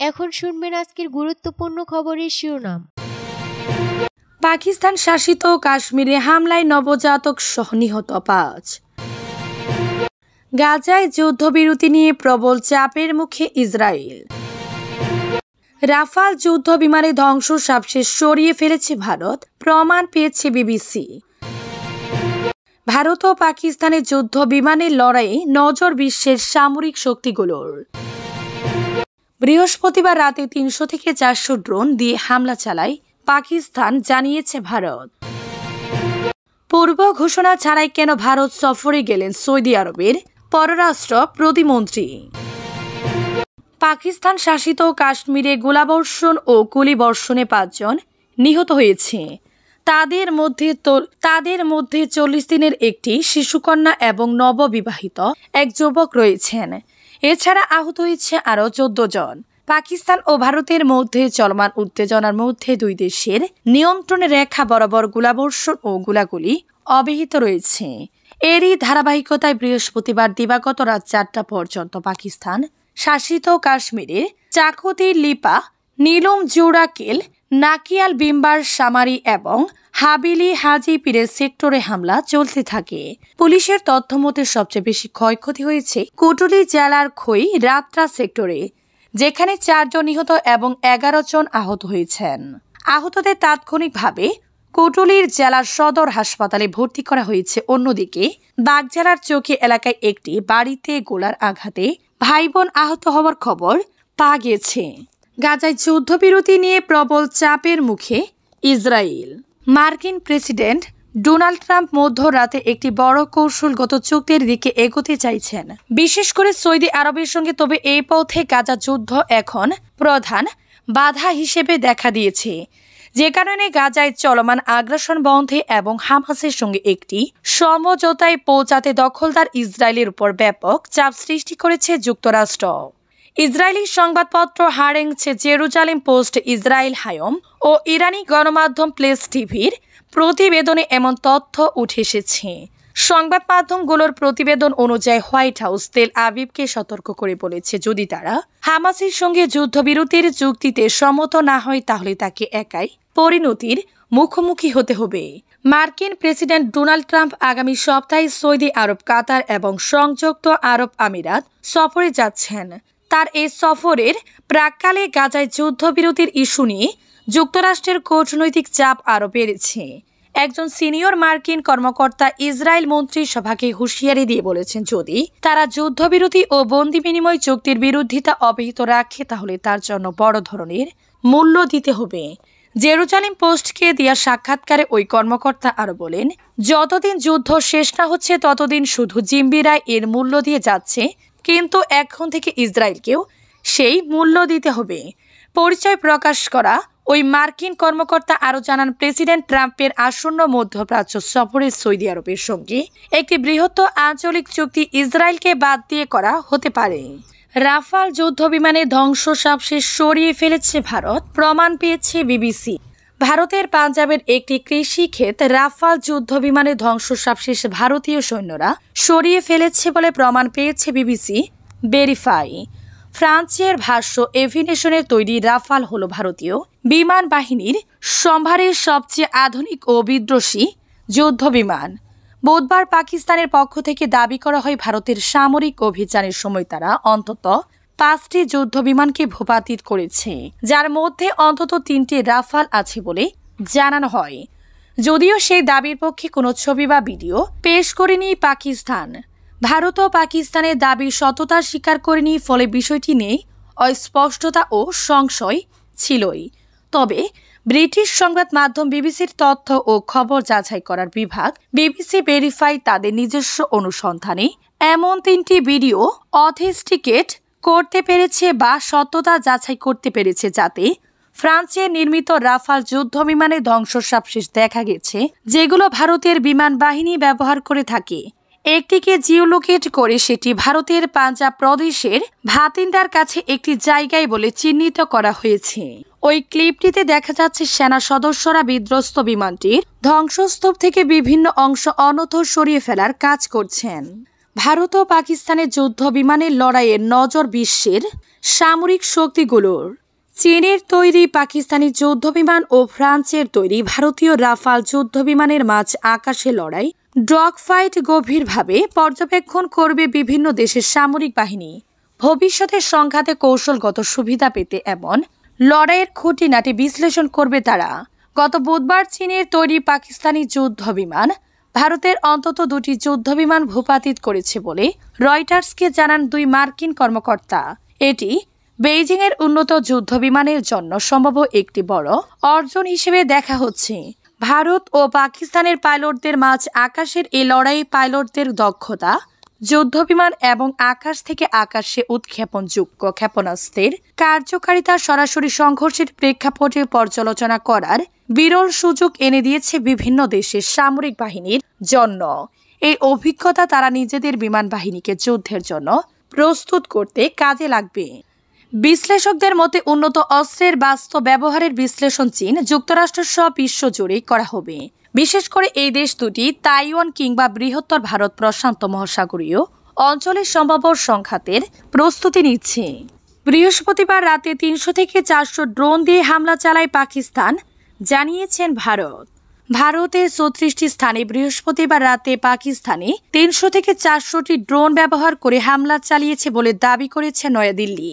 এখন শুনবেন আজকের গুরুত্বপূর্ণ খবরের শিরোনাম। পাকিস্তান শাসিত কাশ্মীরে হামলায় নবজাতক সহ নিহত 5। গাজায় যুদ্ধবিরতি নিয়ে প্রবল চাপের মুখে ইসরায়েল। রাফাল যুদ্ধ বিমানে ধ্বংস সবশেষ সরিয়ে ফেলেছে ভারত, প্রমাণ পেয়েছে বিবিসি। ভারত ও পাকিস্তানের যুদ্ধ বিমানের লড়াইয়ে নজর বিশ্বের সামরিক শক্তিগুলোর। বৃহস্পতিবার রাতে 300 থেকে 400 ড্রোন দিয়ে হামলা চালায় পাকিস্তান, জানিয়েছে ভারত। পূর্ব ঘোষণা ছাড়াই কেন ভারত সফরে গেলেন সৌদি আরবের পররাষ্ট্র প্রতিমন্ত্রী। পাকিস্তান শাসিত কাশ্মীরে গোলাবর্ষণ ও গুলিবর্ষণে 5 জন নিহত হয়েছে। তাদের মধ্যে 40 দিনের একটি শিশুকন্যা এবং নববিবাহিত এক যুবক রয়েছেন। এছাড়া আহত হয়েছে আরও 14 জন। পাকিস্তান ও ভারতের মধ্যে চলমান উত্তেজনার মধ্যে দুই দেশের নিয়ন্ত্রণ রেখা বরাবর গোলাবর্ষণ ও গোলাগুলি অব্যাহত রয়েছে। এরই ধারাবাহিকতায় বৃহস্পতিবার দিবাগত রাত 4টা পর্যন্ত পাকিস্তান শাসিত কাশ্মীরের চাকুতি, লিপা, নীলম, জোড়াকেল, নাকিয়াল, বিম্বার, সামারি এবং হাবিলি হাজিপিরের সেক্টরে হামলা চলতে থাকে। পুলিশের তথ্য মতে সবচেয়ে বেশি ক্ষয়ক্ষতি হয়েছে কোটলি জেলার খই রাত্রা সেক্টরে, যেখানে 4 জন নিহত এবং 11 জন আহত হয়েছেন। আহতদের তাৎক্ষণিকভাবে কোটলির জেলার সদর হাসপাতালে ভর্তি করা হয়েছে। অন্যদিকে বাগজেলার চৌকি এলাকায় একটি বাড়িতে গোলার আঘাতে ভাই বোন আহত হওয়ার খবর পাওয়া গেছে। গাজায় যুদ্ধবিরতি নিয়ে প্রবল চাপের মুখে ইসরায়েল। মার্কিন প্রেসিডেন্ট ডোনাল্ড ট্রাম্প মধ্যরাতে একটি বড় কৌশলগত চুক্তির দিকে এগোতে চাইছেন, বিশেষ করে সৌদি আরবের সঙ্গে। তবে এই পথে গাজা যুদ্ধ এখন প্রধান বাধা হিসেবে দেখা দিয়েছে, যে কারণে গাজায় চলমান আগ্রাসন বন্ধে এবং হামাসের সঙ্গে একটি সমঝোতায় পৌঁছাতে দখলদার ইসরায়েলের উপর ব্যাপক চাপ সৃষ্টি করেছে যুক্তরাষ্ট্র। ইসরায়েলি সংবাদপত্র হারেংছে জেরুজালেম পোস্ট, ইসরায়েল হায়ম ও ইরানি গণমাধ্যম প্লেস টিভির প্রতিবেদনে এমন তথ্য উঠে এসেছে। সংবাদ মাধ্যমগুলোর প্রতিবেদন অনুযায়ী হোয়াইট হাউস তেল আবিবকে সতর্ক করে বলেছে, যদি তারা হামাসের সঙ্গে যুদ্ধবিরতির চুক্তিতে সম্মত না হয় তাহলে তাকে একাই পরিণতির মুখোমুখি হতে হবে। মার্কিন প্রেসিডেন্ট ডোনাল্ড ট্রাম্প আগামী সপ্তাহে সৌদি আরব, কাতার এবং সংযুক্ত আরব আমিরাত সফরে যাচ্ছেন। তার এই সফরের প্রাক্কালে গাজায় যুদ্ধবিরতির ইস্যু নিয়ে যুক্তরাষ্ট্রের কূটনৈতিক চাপ আরও বেড়েছে। একজন সিনিয়র মার্কিন কর্মকর্তা ইসরায়েল মন্ত্রিসভাকে হুঁশিয়ারি দিয়ে বলেছেন, যদি তারা যুদ্ধবিরতি ও বন্দি বিনিময় চুক্তির বিরোধিতা অব্যাহত রাখে তাহলে তার জন্য বড় ধরনের মূল্য দিতে হবে। জেরুজালেম পোস্টকে দেওয়া সাক্ষাৎকারে ওই কর্মকর্তা আরও বলেন, যতদিন যুদ্ধ শেষ না হচ্ছে ততদিন শুধু জিম্বিরাই এর মূল্য দিয়ে যাচ্ছে, কিন্তু এখন থেকে ইসরায়েলকেও সেই মূল্য দিতে হবে। পরিচয় প্রকাশ করা ওই মার্কিন কর্মকর্তা আরও জানান, প্রেসিডেন্ট ট্রাম্পের আসন্ন মধ্যপ্রাচ্য সফরে সৌদি আরবের সঙ্গে একটি বৃহত্তর আঞ্চলিক চুক্তি ইসরায়েলকে বাদ দিয়ে করা হতে পারে। রাফাল যুদ্ধ বিমানে ধ্বংস সবশেষ সরিয়ে ফেলেছে ভারত, প্রমাণ পেয়েছে বিবিসি। ভারতের পাঞ্জাবের একটি কৃষি ক্ষেত রাফাল যুদ্ধ বিমানে ধ্বংস সবশেষ ভারতীয় সৈন্যরা সরিয়ে ফেলেছে বলে প্রমাণ পেয়েছে বিবিসি ভেরিফাই। ফ্রান্সের ভাষ্য, এভিয়েশনের তৈরি রাফাল হল ভারতীয় বিমান বাহিনীর সম্ভারের সবচেয়ে আধুনিক ও বিধ্বংসী যুদ্ধ বিমান। বুধবার পাকিস্তানের পক্ষ থেকে দাবি করা হয়, ভারতের সামরিক অভিযানের সময় তারা অন্তত 5টি যুদ্ধ বিমানকে ভূপাতিত করেছে, যার মধ্যে অন্তত 3টি রাফাল আছে বলে জানানো হয়। যদিও সেই দাবির পক্ষে কোনো ছবি বা ভিডিও পেশ করেনি পাকিস্তান। ভারত ও পাকিস্তানের দাবির সততা স্বীকার করেনি, ফলে বিষয়টি নিয়ে অস্পষ্টতা ও সংশয় ছিলই। তবে ব্রিটিশ সংবাদ মাধ্যম বিবিসির তথ্য ও খবর যাচাই করার বিভাগ বিবিসি ভেরিফাই তাদের নিজস্ব অনুসন্ধানে এমন 3টি ভিডিও অথেন্টিকেট করতে পেরেছে বা সত্যতা যাচাই করতে পেরেছে, যাতে ফ্রান্সের নির্মিত রাফাল যুদ্ধ বিমানে ধ্বংস সবশেষ দেখা গেছে, যেগুলো ভারতের বিমান বাহিনী ব্যবহার করে থাকে। একটিকে জিওলোকেট করে সেটি ভারতের পাঞ্জাব প্রদেশের ভাতিন্ডার কাছে একটি জায়গায় বলে চিহ্নিত করা হয়েছে। ওই ক্লিপটিতে দেখা যাচ্ছে সেনা সদস্যরা বিধ্বস্ত বিমানটির ধ্বংসস্তূপ থেকে বিভিন্ন অংশ অন্যত্র সরিয়ে ফেলার কাজ করছেন। ভারত ও পাকিস্তানের যুদ্ধ বিমানের লড়াইয়ের নজর বিশ্বের সামরিক শক্তিগুলোর। চীনের তৈরি পাকিস্তানি যুদ্ধবিমান ও ফ্রান্সের তৈরি ভারতীয় রাফাল যুদ্ধবিমানের মাঝ আকাশে লড়াই, ডগ ফাইট গভীরভাবে পর্যবেক্ষণ করবে বিভিন্ন দেশের সামরিক বাহিনী। ভবিষ্যতে সংঘাতে কৌশলগত সুবিধা পেতে এমন লড়াইয়ের খুঁটিনাটি বিশ্লেষণ করবে তারা। গত বুধবার চীনের তৈরি পাকিস্তানি যুদ্ধবিমান ভারতের অন্তত 2টি যুদ্ধবিমান ভূপাতিত করেছে বলে রয়টার্সকে জানান 2 মার্কিন কর্মকর্তা। এটি বেইজিংয়ের উন্নত যুদ্ধবিমানের জন্য সম্ভব একটি বড় অর্জন হিসেবে দেখা হচ্ছে। ভারত ও পাকিস্তানের পাইলটদের মাঝ আকাশের এই লড়াই পাইলটদের দক্ষতা, যুদ্ধবিমান এবং আকাশ থেকে আকাশে উৎক্ষেপণযোগ্য ক্ষেপণাস্ত্রের কার্যকারিতা সরাসরি সংঘর্ষের প্রেক্ষাপটে পর্যালোচনা করার বিরল সুযোগ এনে দিয়েছে বিভিন্ন দেশের সামরিক বাহিনীর জন্য। এই অভিজ্ঞতা তারা নিজেদের বিমান বাহিনীকে যুদ্ধের জন্য প্রস্তুত করতে কাজে লাগবে। বিশ্লেষকদের মতে উন্নত অস্ত্রের বাস্তব ব্যবহারের বিশ্লেষণ চীন, যুক্তরাষ্ট্র সহ বিশ্বজুড়ে করা হবে। বিশেষ করে এই দেশ দুটি তাইওয়ান কিংবা বৃহত্তর ভারত প্রশান্ত মহাসাগরীয় অঞ্চলের সম্ভাব্য সংঘাতের প্রস্তুতি নিচ্ছে। বৃহস্পতিবার রাতে 300 থেকে 400 ড্রোন দিয়ে হামলা চালায় পাকিস্তান, জানিয়েছেন ভারত। ভারতের 34টি স্থানে বৃহস্পতিবার রাতে পাকিস্তানে 300 থেকে 400টি ড্রোন ব্যবহার করে হামলা চালিয়েছে বলে দাবি করেছে নয়াদিল্লি।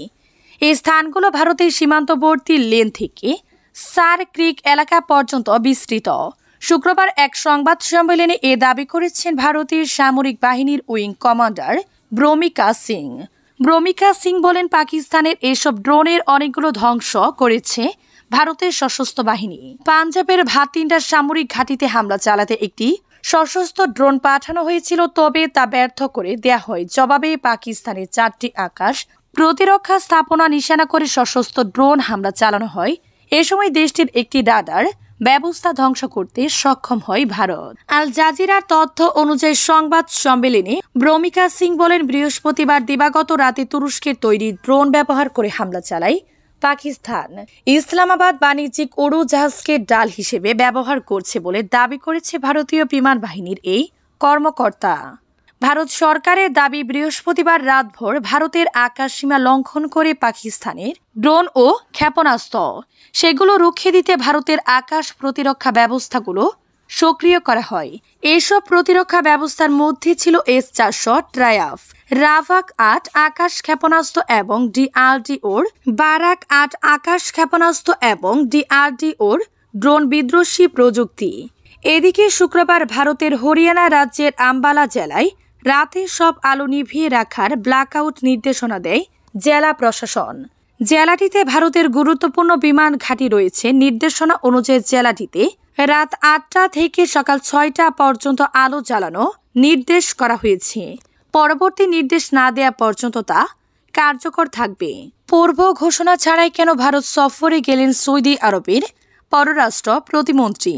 এই স্থানগুলো ভারতের সীমান্তবর্তী লেন থেকে সার ক্রিক এলাকা পর্যন্ত বিস্তৃত। শুক্রবার এক সংবাদ সম্মেলনে এ দাবি করেছেন ভারতের সামরিক বাহিনীর উইং কমান্ডার ব্রমিকা সিং। ব্রমিকা সিং বলেন, পাকিস্তানের এসব ড্রোনের অনেকগুলো ধ্বংস করেছে ভারতের সশস্ত্র বাহিনী। পাঞ্জাবের ভাতিন্ডা সামরিক ঘাঁটিতে হামলা চালাতে একটি সশস্ত্র ড্রোন পাঠানো হয়েছিল, তবে তা ব্যর্থ করে দেয়া হয়। জবাবে পাকিস্তানের 4টি আকাশ প্রতিরক্ষা স্থাপনা নিশানা করে সশস্ত্র ড্রোন হামলা চালানো হয়। এ সময় দেশটির একটি রাডার ব্যবস্থা ধ্বংস করতে সক্ষম হয় ভারত। আল জাজিরার তথ্য অনুযায়ী সংবাদ সম্মেলনে ব্রমিকা সিং বলেন, বৃহস্পতিবার দিবাগত রাতে তুরস্কের তৈরি ড্রোন ব্যবহার করে হামলা চালায় পাকিস্তান। ইসলামাবাদ বাণিজ্যিক উড়োজাহাজকে ডাল হিসেবে ব্যবহার করছে বলে দাবি করেছে ভারতীয় বিমান বাহিনীর এই কর্মকর্তা। ভারত সরকারের দাবি, বৃহস্পতিবার রাতভর ভারতের আকাশসীমা লঙ্ঘন করে পাকিস্তানের ড্রোন ও ক্ষেপণাস্ত্র সেগুলো রুখে দিতে ভারতের আকাশ প্রতিরক্ষা ব্যবস্থাগুলো সক্রিয় করা হয়। এসব প্রতিরক্ষা ব্যবস্থার মধ্যে ছিল S-400 ট্রায়াফ, রাভাক 8 আকাশ ক্ষেপণাস্ত্র এবং DRDOর বারাক 8 আকাশ ক্ষেপণাস্ত্র এবং DRDOর ড্রোন বিধ্বংসী প্রযুক্তি। এদিকে শুক্রবার ভারতের হরিয়ানা রাজ্যের আম্বালা জেলায় রাতে সব আলো নিভিয়ে রাখার ব্ল্যাকআউট নির্দেশনা দেয় জেলা প্রশাসন। জেলাটিতে ভারতের গুরুত্বপূর্ণ বিমান ঘাঁটি রয়েছে। নির্দেশনা অনুযায়ী জেলাটিতে রাত 8টা থেকে সকাল 6টা পর্যন্ত আলো জ্বালানো নির্দেশ করা হয়েছে। পরবর্তী নির্দেশ না দেয়া পর্যন্ত তা কার্যকর থাকবে। পূর্ব ঘোষণা ছাড়াই কেন ভারত সফরে গেলেন সৌদি আরবের পররাষ্ট্র প্রতিমন্ত্রী?